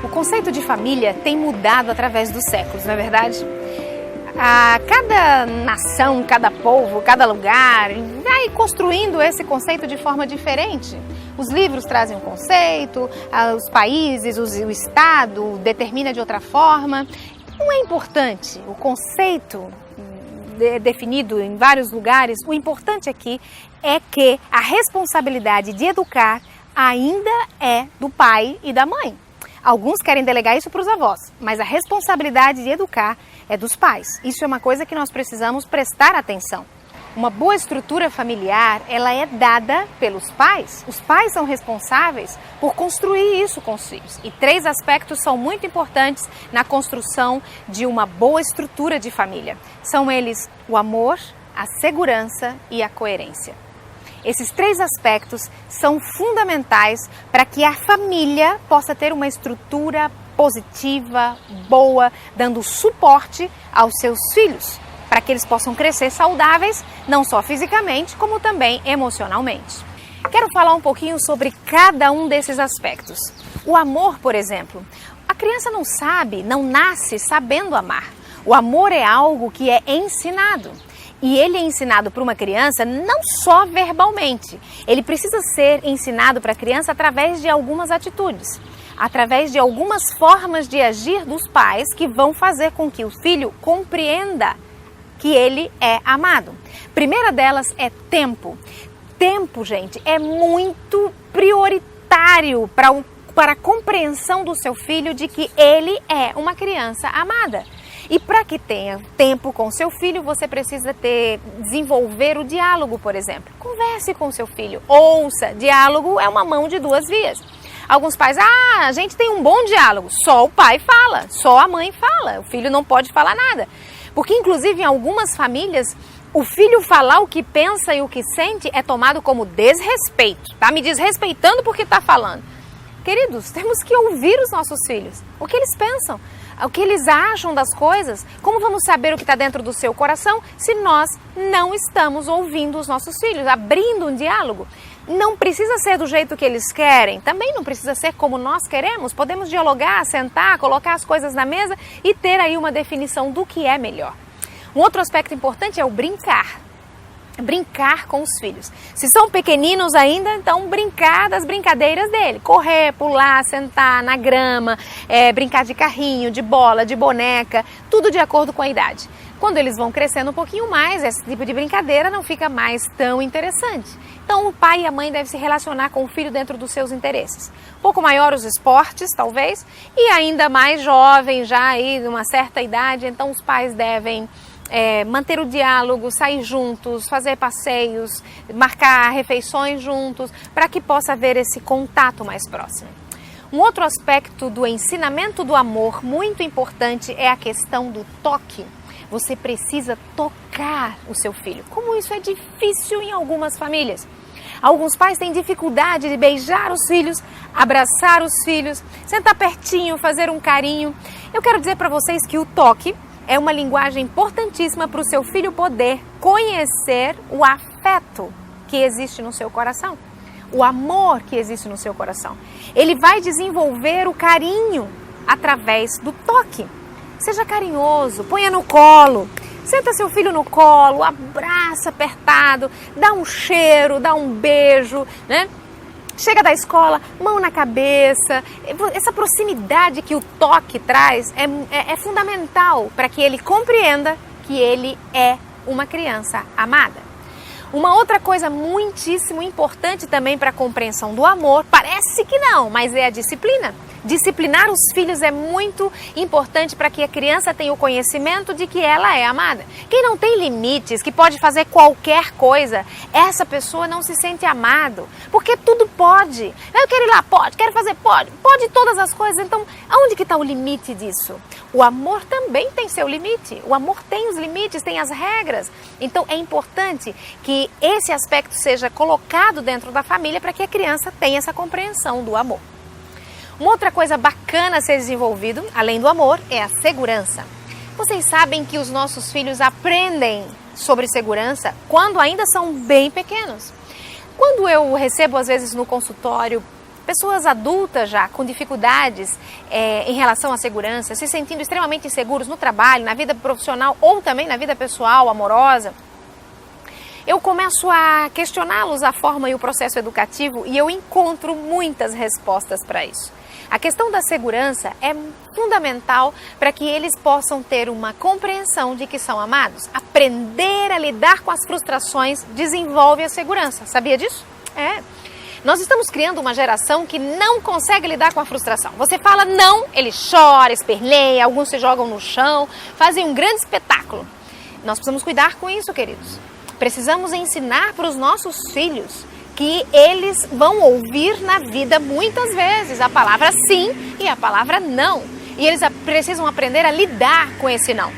O conceito de família tem mudado através dos séculos, não é verdade? Cada nação, cada povo, cada lugar vai construindo esse conceito de forma diferente. Os livros trazem um conceito, os países, o Estado determina de outra forma. Não é importante o conceito definido em vários lugares. O importante aqui é que a responsabilidade de educar ainda é do pai e da mãe. Alguns querem delegar isso para os avós, mas a responsabilidade de educar é dos pais. Isso é uma coisa que nós precisamos prestar atenção. Uma boa estrutura familiar, ela é dada pelos pais. Os pais são responsáveis por construir isso com os filhos. E 3 aspectos são muito importantes na construção de uma boa estrutura de família. São eles o amor, a segurança e a coerência. Esses 3 aspectos são fundamentais para que a família possa ter uma estrutura positiva, boa, dando suporte aos seus filhos, para que eles possam crescer saudáveis, não só fisicamente, como também emocionalmente. Quero falar um pouquinho sobre cada um desses aspectos. O amor, por exemplo, a criança não nasce sabendo amar. O amor é algo que é ensinado. E ele é ensinado para uma criança não só verbalmente. Ele precisa ser ensinado para a criança através de algumas atitudes, através de algumas formas de agir dos pais que vão fazer com que o filho compreenda que ele é amado. Primeira delas é tempo. Tempo, gente, é muito prioritário para a compreensão do seu filho de que ele é uma criança amada. E para que tenha tempo com seu filho, você precisa desenvolver o diálogo, por exemplo. Converse com seu filho, ouça. Diálogo é uma mão de 2 vias. Alguns pais, a gente tem um bom diálogo, só o pai fala, só a mãe fala, o filho não pode falar nada. Porque inclusive em algumas famílias, o filho falar o que pensa e o que sente é tomado como desrespeito. Tá me desrespeitando porque tá falando. Queridos, temos que ouvir os nossos filhos, o que eles pensam, o que eles acham das coisas. Como vamos saber o que está dentro do seu coração se nós não estamos ouvindo os nossos filhos, abrindo um diálogo? Não precisa ser do jeito que eles querem, também não precisa ser como nós queremos. Podemos dialogar, sentar, colocar as coisas na mesa e ter aí uma definição do que é melhor. Um outro aspecto importante é o brincar. Brincar com os filhos. Se são pequeninos ainda, então brincar das brincadeiras dele. Correr, pular, sentar na grama, brincar de carrinho, de bola, de boneca, tudo de acordo com a idade. Quando eles vão crescendo um pouquinho mais, esse tipo de brincadeira não fica mais tão interessante. Então o pai e a mãe devem se relacionar com o filho dentro dos seus interesses. Um pouco maior os esportes, talvez, e ainda mais jovem, já aí de uma certa idade, então os pais devem manter o diálogo, sair juntos, fazer passeios, marcar refeições juntos, para que possa haver esse contato mais próximo. Um outro aspecto do ensinamento do amor muito importante é a questão do toque. Você precisa tocar o seu filho. Como isso é difícil em algumas famílias. Alguns pais têm dificuldade de beijar os filhos, abraçar os filhos, sentar pertinho, fazer um carinho. Eu quero dizer para vocês que o toque é uma linguagem importantíssima para o seu filho poder conhecer o afeto que existe no seu coração, o amor que existe no seu coração. Ele vai desenvolver o carinho através do toque. Seja carinhoso, ponha no colo, senta seu filho no colo, abraça apertado, dá um cheiro, dá um beijo, né? Chega da escola, mão na cabeça. Essa proximidade que o toque traz é fundamental para que ele compreenda que ele é uma criança amada. Uma outra coisa muitíssimo importante também para a compreensão do amor, parece que não, mas é a disciplina. Disciplinar os filhos é muito importante para que a criança tenha o conhecimento de que ela é amada. Quem não tem limites, que pode fazer qualquer coisa, essa pessoa não se sente amado, porque tudo pode. Eu quero ir lá, pode, quero fazer, pode todas as coisas. Então, aonde que está o limite disso? O amor também tem seu limite, o amor tem os limites, tem as regras. Então, é importante que esse aspecto seja colocado dentro da família para que a criança tenha essa compreensão do amor. Uma outra coisa bacana a ser desenvolvido, além do amor, é a segurança. Vocês sabem que os nossos filhos aprendem sobre segurança quando ainda são bem pequenos. Quando eu recebo, às vezes, no consultório, Pessoas adultas já com dificuldades em relação à segurança, se sentindo extremamente inseguros no trabalho, na vida profissional ou também na vida pessoal, amorosa. Eu começo a questioná-los a forma e o processo educativo e eu encontro muitas respostas para isso. A questão da segurança é fundamental para que eles possam ter uma compreensão de que são amados. Aprender a lidar com as frustrações desenvolve a segurança. Sabia disso? Nós estamos criando uma geração que não consegue lidar com a frustração. Você fala não, ele chora, esperneia, alguns se jogam no chão, fazem um grande espetáculo. Nós precisamos cuidar com isso, queridos. Precisamos ensinar para os nossos filhos que eles vão ouvir na vida muitas vezes a palavra sim e a palavra não. E eles precisam aprender a lidar com esse não.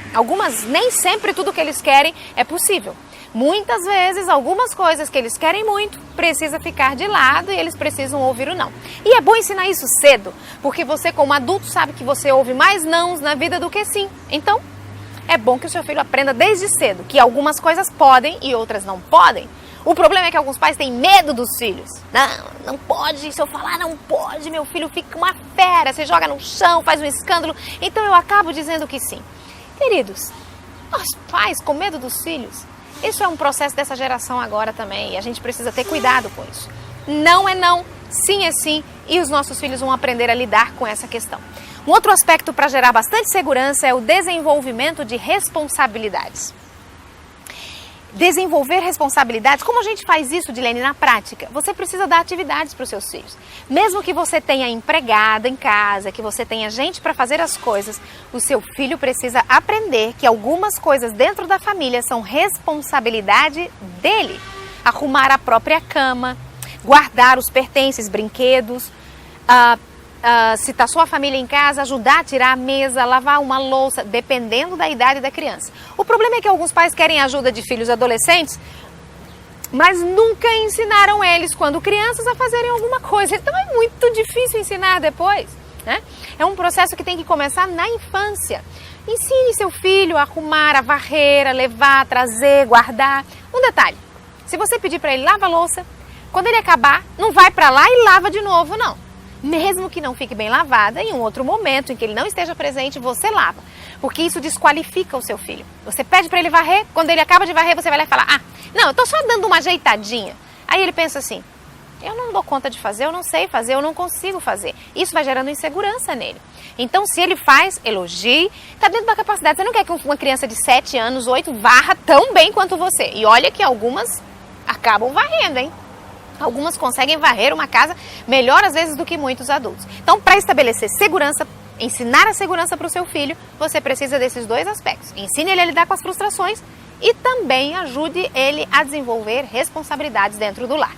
Nem sempre tudo que eles querem é possível. Muitas vezes, algumas coisas que eles querem muito, precisa ficar de lado e eles precisam ouvir o não. E é bom ensinar isso cedo, porque você como adulto sabe que você ouve mais nãos na vida do que sim. Então, é bom que o seu filho aprenda desde cedo que algumas coisas podem e outras não podem. O problema é que alguns pais têm medo dos filhos. Não pode, se eu falar não pode, meu filho fica uma fera, se joga no chão, faz um escândalo. Então eu acabo dizendo que sim. Queridos, nós pais com medo dos filhos, isso é um processo dessa geração agora também e a gente precisa ter cuidado com isso. Não é não, sim é sim e os nossos filhos vão aprender a lidar com essa questão. Um outro aspecto para gerar bastante segurança é o desenvolvimento de responsabilidades. Desenvolver responsabilidades, como a gente faz isso, Dilene, na prática? Você precisa dar atividades para os seus filhos. Mesmo que você tenha empregada em casa, que você tenha gente para fazer as coisas, o seu filho precisa aprender que algumas coisas dentro da família são responsabilidade dele. Arrumar a própria cama, guardar os pertences, brinquedos, se está sua família em casa, ajudar a tirar a mesa, lavar uma louça, dependendo da idade da criança. O problema é que alguns pais querem ajuda de filhos adolescentes, mas nunca ensinaram eles, quando crianças, a fazerem alguma coisa. Então é muito difícil ensinar depois, né? É um processo que tem que começar na infância. Ensine seu filho a arrumar, a varrer, a levar, a trazer, guardar. Um detalhe, se você pedir para ele lavar a louça, quando ele acabar, não vai para lá e lava de novo, não. Mesmo que não fique bem lavada, em um outro momento em que ele não esteja presente, você lava. Porque isso desqualifica o seu filho. Você pede para ele varrer, quando ele acaba de varrer, você vai lá e fala, não, eu tô só dando uma ajeitadinha. Aí ele pensa assim, eu não dou conta de fazer, eu não sei fazer, eu não consigo fazer. Isso vai gerando insegurança nele. Então, se ele faz, elogie, está dentro da capacidade. Você não quer que uma criança de 7 anos, 8, varra tão bem quanto você. E olha que algumas acabam varrendo, hein? Algumas conseguem varrer uma casa melhor às vezes do que muitos adultos. Então, para estabelecer segurança, ensinar a segurança para o seu filho, você precisa desses dois aspectos. Ensine ele a lidar com as frustrações e também ajude ele a desenvolver responsabilidades dentro do lar.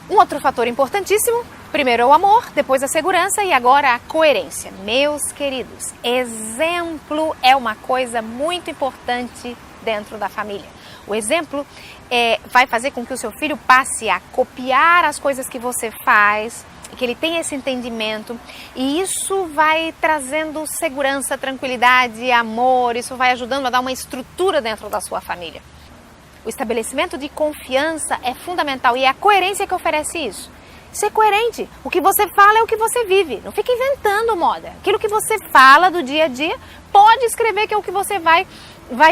Um outro fator importantíssimo, primeiro é o amor, depois a segurança e agora a coerência. Meus queridos, exemplo é uma coisa muito importante dentro da família. O exemplo vai fazer com que o seu filho passe a copiar as coisas que você faz, que ele tenha esse entendimento, e isso vai trazendo segurança, tranquilidade, amor, isso vai ajudando a dar uma estrutura dentro da sua família. O estabelecimento de confiança é fundamental e é a coerência que oferece isso. Ser coerente, o que você fala é o que você vive, não fica inventando moda. Aquilo que você fala do dia a dia, pode escrever que é o que você vai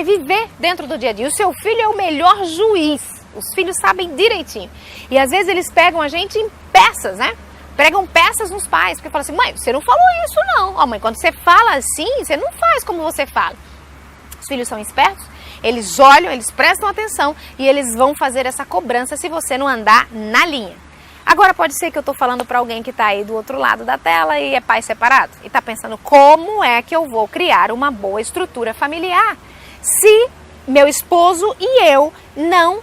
viver dentro do dia a dia. O seu filho é o melhor juiz, os filhos sabem direitinho. E às vezes eles pegam a gente em peças, né? Pregam peças nos pais, porque falam assim, mãe, você não falou isso não. Ó, mãe, quando você fala assim, você não faz como você fala. Os filhos são espertos, eles olham, eles prestam atenção e eles vão fazer essa cobrança se você não andar na linha. Agora pode ser que eu estou falando para alguém que está aí do outro lado da tela e é pai separado. E está pensando, como é que eu vou criar uma boa estrutura familiar se meu esposo e eu não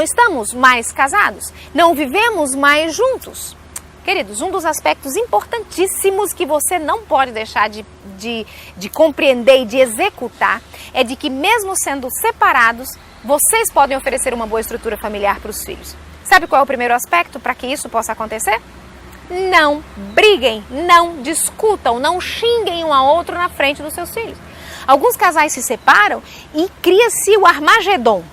estamos mais casados, não vivemos mais juntos? Queridos, um dos aspectos importantíssimos que você não pode deixar de compreender e de executar é de que mesmo sendo separados, vocês podem oferecer uma boa estrutura familiar para os filhos. Sabe qual é o primeiro aspecto para que isso possa acontecer? Não briguem, não discutam, não xinguem um ao outro na frente dos seus filhos. Alguns casais se separam e cria-se o Armagedon.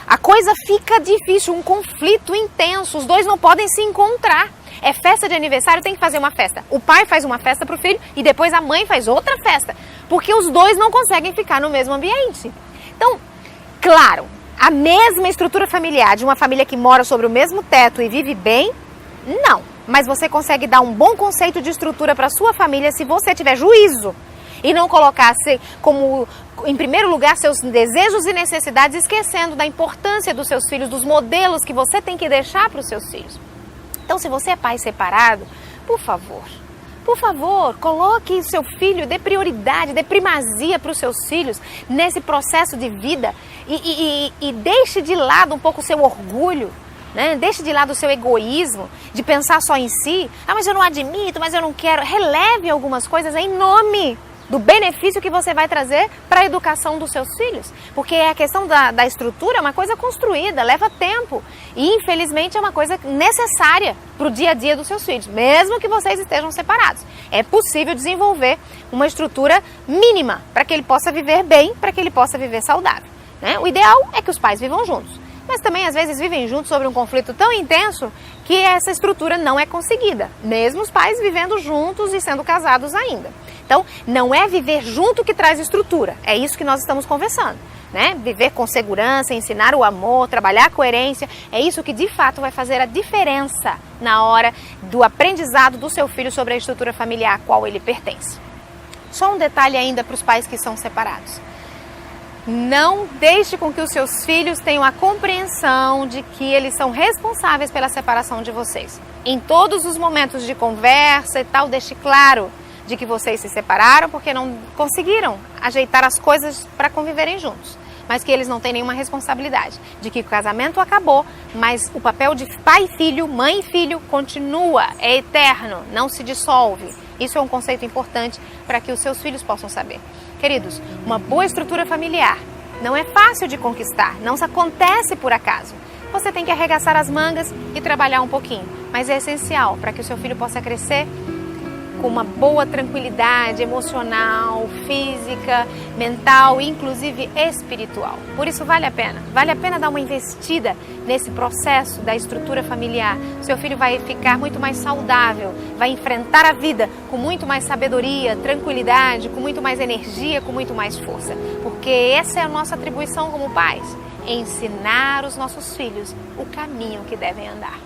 a coisa fica difícil, um conflito intenso, os dois não podem se encontrar. É festa de aniversário, tem que fazer uma festa. O pai faz uma festa para o filho e depois a mãe faz outra festa, porque os dois não conseguem ficar no mesmo ambiente. Então, claro, a mesma estrutura familiar de uma família que mora sobre o mesmo teto e vive bem, não. Mas você consegue dar um bom conceito de estrutura para sua família se você tiver juízo e não colocar como em primeiro lugar seus desejos e necessidades, esquecendo da importância dos seus filhos, dos modelos que você tem que deixar para os seus filhos. Então, se você é pai separado, por favor, coloque o seu filho, dê prioridade, dê primazia para os seus filhos nesse processo de vida e deixe de lado um pouco o seu orgulho, né? Deixe de lado o seu egoísmo, de pensar só em si. Ah, mas eu não admito, mas eu não quero. Releve algumas coisas em nome do benefício que você vai trazer para a educação dos seus filhos. Porque a questão da estrutura é uma coisa construída, leva tempo. E infelizmente é uma coisa necessária para o dia a dia dos seus filhos, mesmo que vocês estejam separados. É possível desenvolver uma estrutura mínima para que ele possa viver bem, para que ele possa viver saudável, né? O ideal é que os pais vivam juntos, mas também às vezes vivem juntos sobre um conflito tão intenso que essa estrutura não é conseguida, mesmo os pais vivendo juntos e sendo casados ainda. Então, não é viver junto que traz estrutura, é isso que nós estamos conversando, né? Viver com segurança, ensinar o amor, trabalhar a coerência, é isso que de fato vai fazer a diferença na hora do aprendizado do seu filho sobre a estrutura familiar a qual ele pertence. Só um detalhe ainda para os pais que são separados. Não deixe com que os seus filhos tenham a compreensão de que eles são responsáveis pela separação de vocês. Em todos os momentos de conversa e tal, deixe claro de que vocês se separaram porque não conseguiram ajeitar as coisas para conviverem juntos. Mas que eles não têm nenhuma responsabilidade, de que o casamento acabou, mas o papel de pai e filho, mãe e filho continua, é eterno, não se dissolve. Isso é um conceito importante para que os seus filhos possam saber. Queridos, uma boa estrutura familiar não é fácil de conquistar, não se acontece por acaso. Você tem que arregaçar as mangas e trabalhar um pouquinho, mas é essencial para que o seu filho possa crescer com uma boa tranquilidade emocional, física, mental e inclusive espiritual. Por isso vale a pena dar uma investida nesse processo da estrutura familiar. Seu filho vai ficar muito mais saudável, vai enfrentar a vida com muito mais sabedoria, tranquilidade, com muito mais energia, com muito mais força. Porque essa é a nossa atribuição como pais, ensinar os nossos filhos o caminho que devem andar.